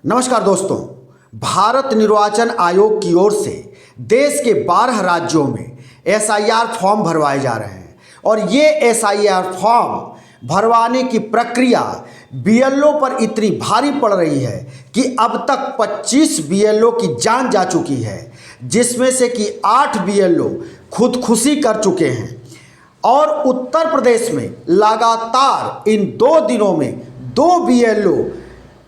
नमस्कार दोस्तों। भारत निर्वाचन आयोग की ओर से देश के 12 राज्यों में एसआईआर फॉर्म भरवाए जा रहे हैं और ये एसआईआर फॉर्म भरवाने की प्रक्रिया बीएलओ पर इतनी भारी पड़ रही है कि अब तक 25 बीएलओ की जान जा चुकी है, जिसमें से कि 8 बीएलओ खुदकुशी कर चुके हैं। और उत्तर प्रदेश में लगातार इन 2 दिनों में 2 बीएलओ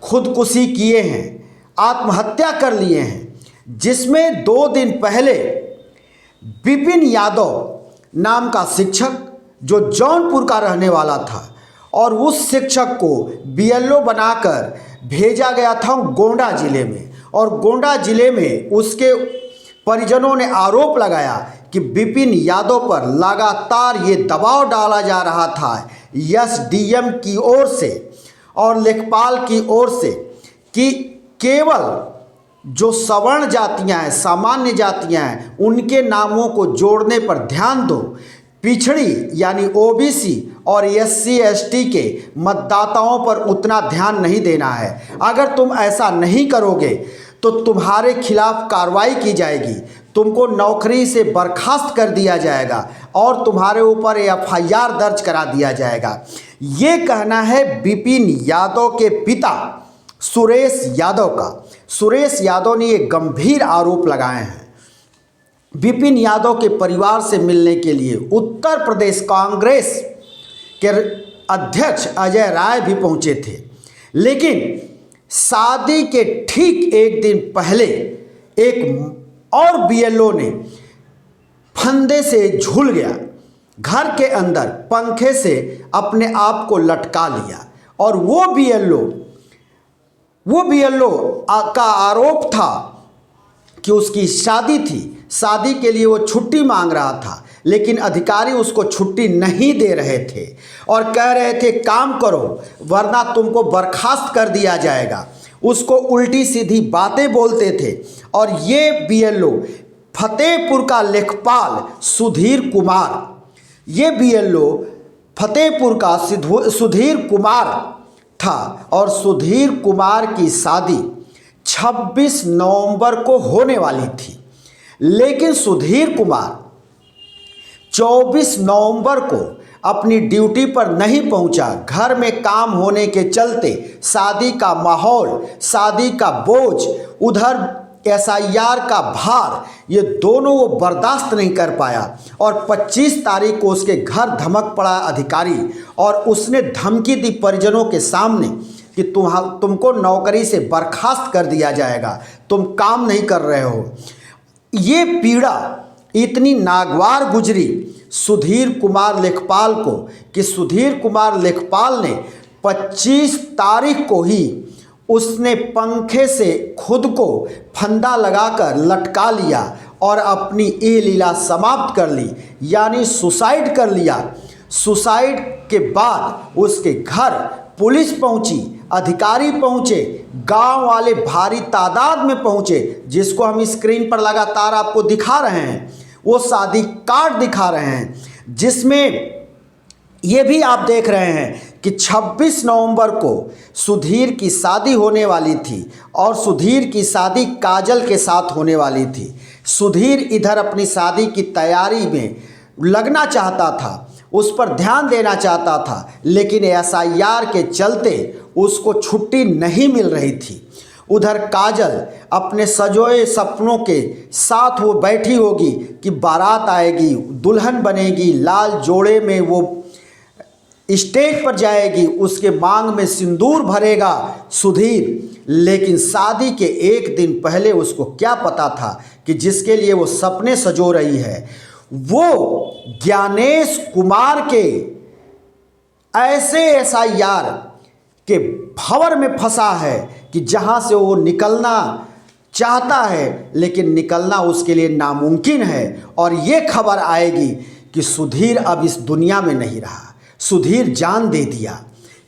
खुदकुशी किए हैं, आत्महत्या कर लिए हैं, जिसमें 2 दिन पहले विपिन यादव नाम का शिक्षक जो जौनपुर का रहने वाला था और उस शिक्षक को बीएलओ बनाकर भेजा गया था गोंडा जिले में। और गोंडा जिले में उसके परिजनों ने आरोप लगाया कि विपिन यादव पर लगातार ये दबाव डाला जा रहा था एसडीएम की ओर से और लेखपाल की ओर से कि केवल जो सवर्ण जातियां हैं, सामान्य जातियां हैं, उनके नामों को जोड़ने पर ध्यान दो। पिछड़ी यानी ओबीसी और एससी एसटी के मतदाताओं पर उतना ध्यान नहीं देना है। अगर तुम ऐसा नहीं करोगे तो तुम्हारे खिलाफ कार्रवाई की जाएगी, तुमको नौकरी से बर्खास्त कर दिया जाएगा और तुम्हारे ऊपर एफआईआर दर्ज करा दिया जाएगा। ये कहना है विपिन यादव के पिता सुरेश यादव का। सुरेश यादव ने ये गंभीर आरोप लगाए हैं। विपिन यादव के परिवार से मिलने के लिए उत्तर प्रदेश कांग्रेस के अध्यक्ष अजय राय भी पहुंचे थे, लेकिन शादी के ठीक एक दिन पहले एक और बीएलओ ने फंदे से झूल गया, घर के अंदर पंखे से अपने आप को लटका लिया। और वो बीएलओ का आरोप था कि उसकी शादी थी, शादी के लिए वो छुट्टी मांग रहा था, लेकिन अधिकारी उसको छुट्टी नहीं दे रहे थे और कह रहे थे काम करो वरना तुमको बर्खास्त कर दिया जाएगा। उसको उल्टी सीधी बातें बोलते थे। और ये बीएलओ फतेहपुर का लेखपाल सुधीर कुमार, ये बीएलओ फतेहपुर का सुधीर कुमार था और सुधीर कुमार की शादी 26 नवंबर को होने वाली थी, लेकिन सुधीर कुमार 24 नवंबर को अपनी ड्यूटी पर नहीं पहुंचा। घर में काम होने के चलते शादी का माहौल, शादी का बोझ, उधर एसआईआर का भार, ये दोनों वो बर्दाश्त नहीं कर पाया और 25 तारीख को उसके घर धमक पड़ा अधिकारी और उसने धमकी दी परिजनों के सामने कि तुमको नौकरी से बर्खास्त कर दिया जाएगा, तुम काम नहीं कर रहे हो। ये पीड़ा इतनी नागवार गुजरी सुधीर कुमार लेखपाल को कि सुधीर कुमार लेखपाल ने 25 तारीख को ही उसने पंखे से खुद को फंदा लगाकर लटका लिया और अपनी ये लीला समाप्त कर ली, यानी सुसाइड कर लिया। सुसाइड के बाद उसके घर पुलिस पहुंची, अधिकारी पहुंचे, गांव वाले भारी तादाद में पहुंचे, जिसको हम स्क्रीन पर लगातार आपको दिखा रहे हैं। वो शादी कार्ड दिखा रहे हैं, जिसमें ये भी आप देख रहे हैं कि 26 नवंबर को सुधीर की शादी होने वाली थी और सुधीर की शादी काजल के साथ होने वाली थी। सुधीर इधर अपनी शादी की तैयारी में लगना चाहता था, उस पर ध्यान देना चाहता था, लेकिन एसआईआर के चलते उसको छुट्टी नहीं मिल रही थी। उधर काजल अपने सजोए सपनों के साथ वो बैठी होगी कि बारात आएगी, दुल्हन बनेगी, लाल जोड़े में वो स्टेज पर जाएगी, उसके मांग में सिंदूर भरेगा सुधीर। लेकिन शादी के एक दिन पहले उसको क्या पता था कि जिसके लिए वो सपने सजो रही है वो ज्ञानेश कुमार के ऐसे एसआईआर के भंवर में फंसा है कि जहां से वो निकलना चाहता है, लेकिन निकलना उसके लिए नामुमकिन है। और ये खबर आएगी कि सुधीर अब इस दुनिया में नहीं रहा, सुधीर जान दे दिया,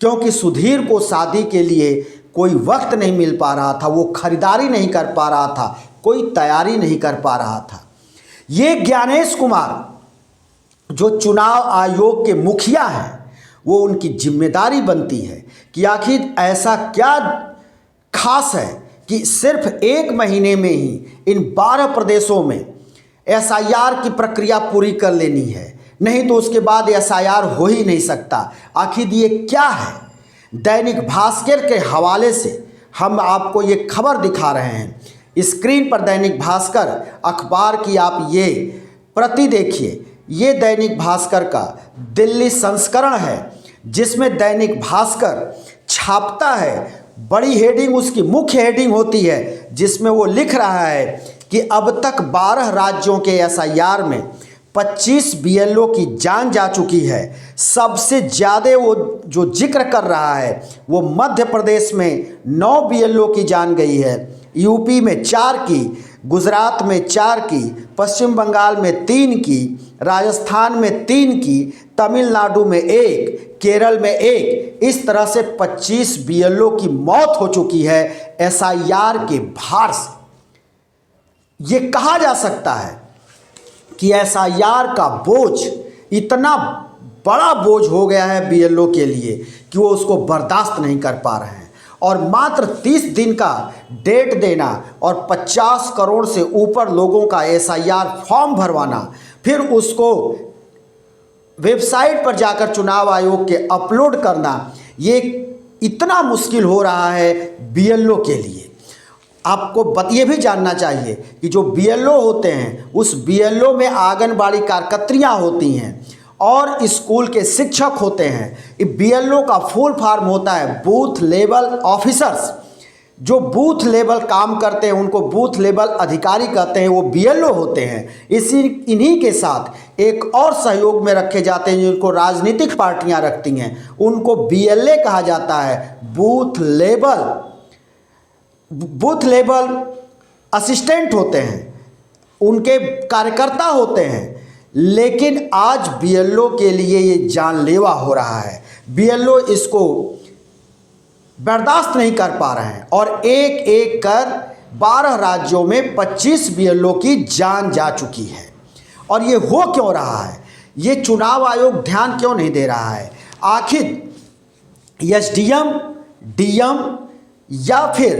क्योंकि सुधीर को शादी के लिए कोई वक्त नहीं मिल पा रहा था, वो खरीदारी नहीं कर पा रहा था, कोई तैयारी नहीं कर पा रहा था। ये ज्ञानेश कुमार जो चुनाव आयोग के मुखिया हैं, वो उनकी जिम्मेदारी बनती है कि आखिर ऐसा क्या खास है कि सिर्फ 1 महीने में ही इन 12 प्रदेशों में एसआईआर की प्रक्रिया पूरी कर लेनी है, नहीं तो उसके बाद एसआईआर हो ही नहीं सकता। आखिर ये क्या है? दैनिक भास्कर के हवाले से हम आपको ये खबर दिखा रहे हैं। स्क्रीन पर दैनिक भास्कर अखबार की आप ये प्रति देखिए। ये दैनिक भास्कर का दिल्ली संस्करण है, जिसमें दैनिक भास्कर छापता है। बड़ी हेडिंग उसकी मुख्य हेडिंग होती है, जिसमें वो लिख रहा है कि अब तक 12 राज्यों के एसआईआर में 25 बीएलओ की जान जा चुकी है। सबसे ज़्यादा वो जो जिक्र कर रहा है वो मध्य प्रदेश में 9 बीएलओ की जान गई है, यूपी में 4 की, गुजरात में 4 की, पश्चिम बंगाल में 3 की, राजस्थान में 3 की, तमिलनाडु में 1, केरल में 1। इस तरह से 25 बीएलओ की मौत हो चुकी है एसआईआर के भार से। ये कहा जा सकता है कि एसआईआर का बोझ इतना बड़ा बोझ हो गया है बीएलओ के लिए कि वो उसको बर्दाश्त नहीं कर पा रहे हैं। और मात्र 30 दिन का डेट देना और 50 करोड़ से ऊपर लोगों का एसआईआर फॉर्म भरवाना, फिर उसको वेबसाइट पर जाकर चुनाव आयोग के अपलोड करना, ये इतना मुश्किल हो रहा है बीएलओ के लिए। आपको ये भी जानना चाहिए कि जो बीएलओ होते हैं, उस बीएलओ में आंगनबाड़ी कार्यकर्त्रियाँ होती हैं और स्कूल के शिक्षक होते हैं। बीएलओ का फुल फॉर्म होता है बूथ लेवल ऑफिसर्स। जो बूथ लेवल काम करते हैं उनको बूथ लेवल अधिकारी कहते हैं, वो बीएलओ होते हैं। इन्हीं के साथ एक और सहयोग में रखे जाते हैं जिनको राजनीतिक पार्टियां रखती हैं, उनको बीएलए कहा जाता है, बूथ लेवल असिस्टेंट होते हैं, उनके कार्यकर्ता होते हैं। लेकिन आज बीएलओ के लिए ये जानलेवा हो रहा है। बीएलओ इसको बर्दाश्त नहीं कर पा रहे हैं और एक एक कर 12 राज्यों में 25 बीएलओ की जान जा चुकी है। और ये हो क्यों रहा है? ये चुनाव आयोग ध्यान क्यों नहीं दे रहा है? आखिर एसडीएम, डीएम या फिर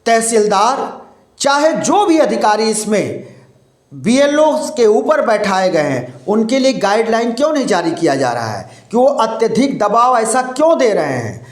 तहसीलदार, चाहे जो भी अधिकारी इसमें बीएलओ के ऊपर बैठाए गए हैं, उनके लिए गाइडलाइन क्यों नहीं जारी किया जा रहा है कि वो अत्यधिक दबाव ऐसा क्यों दे रहे हैं?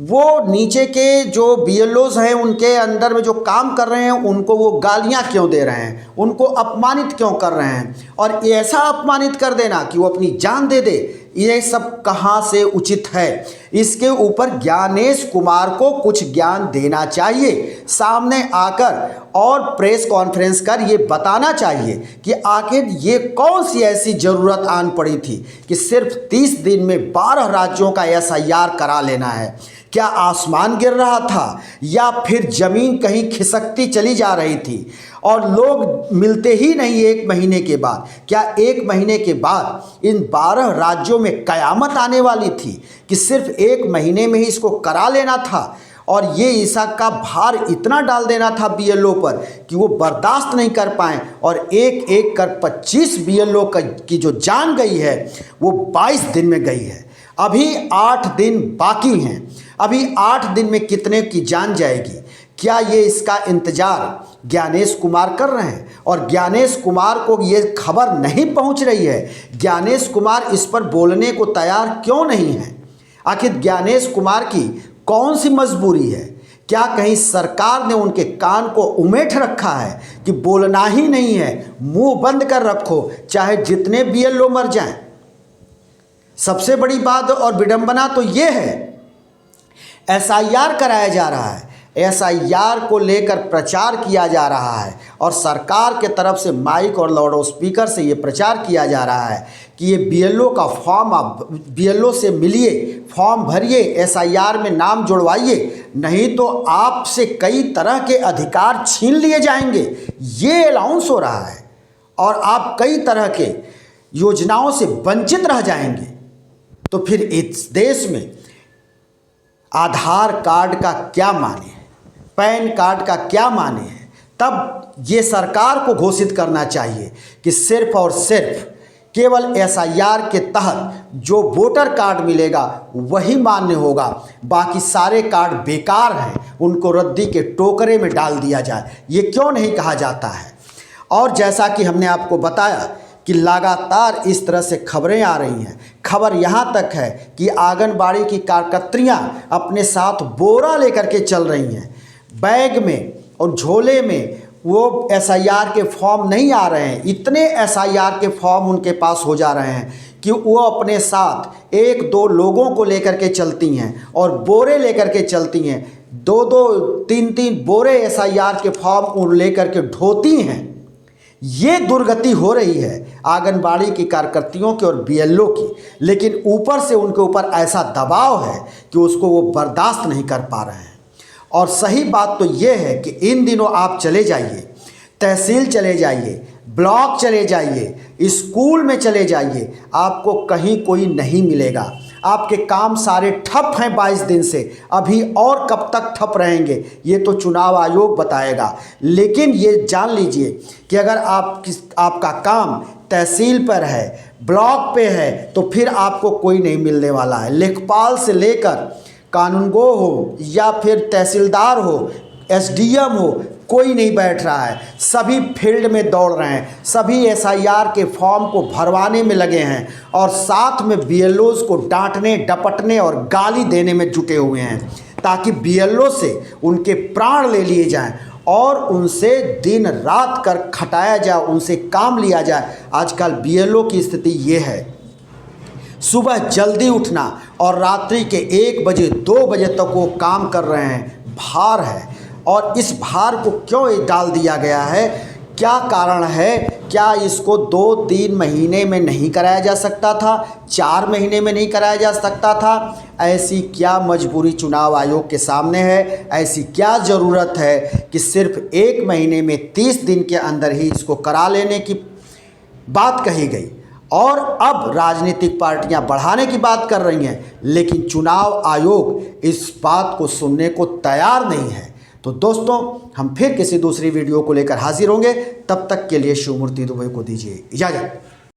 वो नीचे के जो बीएलओज हैं उनके अंदर में जो काम कर रहे हैं उनको वो गालियां क्यों दे रहे हैं, उनको अपमानित क्यों कर रहे हैं? और ऐसा अपमानित कर देना कि वो अपनी जान दे दे, ये सब कहाँ से उचित है? इसके ऊपर ज्ञानेश कुमार को कुछ ज्ञान देना चाहिए, सामने आकर और प्रेस कॉन्फ्रेंस कर ये बताना चाहिए कि आखिर ये कौन सी ऐसी ज़रूरत आन पड़ी थी कि सिर्फ 30 दिन में 12 राज्यों का एसआईआर करा लेना है। क्या आसमान गिर रहा था या फिर ज़मीन कहीं खिसकती चली जा रही थी और लोग मिलते ही नहीं 1 महीने के बाद? क्या 1 महीने के बाद इन 12 राज्यों में कयामत आने वाली थी कि सिर्फ 1 महीने में ही इसको करा लेना था? और ये ईसा का भार इतना डाल देना था बीएलओ पर कि वो बर्दाश्त नहीं कर पाएँ और एक एक कर 25 बीएलओ की जो जान गई है वो 22 दिन में गई है। अभी 8 दिन बाकी हैं। अभी 8 दिन में कितने की जान जाएगी? क्या ये इसका इंतज़ार ज्ञानेश कुमार कर रहे हैं? और ज्ञानेश कुमार को ये खबर नहीं पहुंच रही है? ज्ञानेश कुमार इस पर बोलने को तैयार क्यों नहीं है? आखिर ज्ञानेश कुमार की कौन सी मजबूरी है? क्या कहीं सरकार ने उनके कान को उमेठ रखा है कि बोलना ही नहीं है, मुंह बंद कर रखो, चाहे जितने बीएलओ मर जाएं? सबसे बड़ी बात और विडंबना तो ये है, एसआईआर कराया जा रहा है, एसआईआर को लेकर प्रचार किया जा रहा है और सरकार के तरफ से माइक और लाउड स्पीकर से ये प्रचार किया जा रहा है कि ये बीएलओ का फॉर्म आप बीएलओ से मिलिए, फॉर्म भरिए, एसआईआर में नाम जुड़वाइए, नहीं तो आपसे कई तरह के अधिकार छीन लिए जाएंगे। ये अनाउंस हो रहा है और आप कई तरह के योजनाओं से वंचित रह जाएंगे। तो फिर इस देश में आधार कार्ड का क्या माने है, पैन कार्ड का क्या माने है? तब ये सरकार को घोषित करना चाहिए कि सिर्फ और सिर्फ केवल एसआईआर के तहत जो वोटर कार्ड मिलेगा वही मान्य होगा, बाकी सारे कार्ड बेकार हैं, उनको रद्दी के टोकरे में डाल दिया जाए। ये क्यों नहीं कहा जाता है? और जैसा कि हमने आपको बताया कि लगातार इस तरह से खबरें आ रही हैं। खबर यहाँ तक है कि आंगनबाड़ी की कार्यकर्त्रियाँ अपने साथ बोरा लेकर के चल रही हैं, बैग में और झोले में वो एसआईआर के फॉर्म नहीं आ रहे हैं। इतने एसआईआर के फॉर्म उनके पास हो जा रहे हैं कि वो अपने साथ 1-2 लोगों को लेकर के चलती हैं और बोरे लेकर के चलती हैं। 2-2, 3-3 बोरे एसआईआर के फॉर्म लेकर के ढोती हैं। ये दुर्गति हो रही है आंगनबाड़ी की कार्यकर्तियों की और बीएलओ की, लेकिन ऊपर से उनके ऊपर ऐसा दबाव है कि उसको वो बर्दाश्त नहीं कर पा रहे हैं। और सही बात तो ये है कि इन दिनों आप चले जाइए, तहसील चले जाइए, ब्लॉक चले जाइए, स्कूल में चले जाइए, आपको कहीं कोई नहीं मिलेगा। आपके काम सारे ठप हैं 22 दिन से, अभी और कब तक ठप रहेंगे ये तो चुनाव आयोग बताएगा। लेकिन ये जान लीजिए कि अगर आपका काम तहसील पर है, ब्लॉक पे है, तो फिर आपको कोई नहीं मिलने वाला है। लेखपाल से लेकर कानूनगो हो या फिर तहसीलदार हो, एसडीएम हो, कोई नहीं बैठ रहा है। सभी फील्ड में दौड़ रहे हैं, सभी एसआईआर के फॉर्म को भरवाने में लगे हैं और साथ में बीएलओज़ को डांटने, डपटने और गाली देने में जुटे हुए हैं, ताकि बीएलओ से उनके प्राण ले लिए जाएं और उनसे दिन रात कर खटाया जाए, उनसे काम लिया जाए। आजकल बीएलओ की स्थिति ये है, सुबह जल्दी उठना और रात्रि के 1 बजे 2 बजे तक वो काम कर रहे हैं। भार है, और इस भार को क्यों डाल दिया गया है? क्या कारण है? क्या इसको 2-3 महीने में नहीं कराया जा सकता था? 4 महीने में नहीं कराया जा सकता था? ऐसी क्या मजबूरी चुनाव आयोग के सामने है? ऐसी क्या ज़रूरत है कि सिर्फ 1 महीने में 30 दिन के अंदर ही इसको करा लेने की बात कही गई? और अब राजनीतिक पार्टियां बढ़ाने की बात कर रही हैं, लेकिन चुनाव आयोग इस बात को सुनने को तैयार नहीं है। तो दोस्तों, हम फिर किसी दूसरी वीडियो को लेकर हाजिर होंगे। तब तक के लिए शिवमूर्ति दुबे को दीजिए इजाज़त।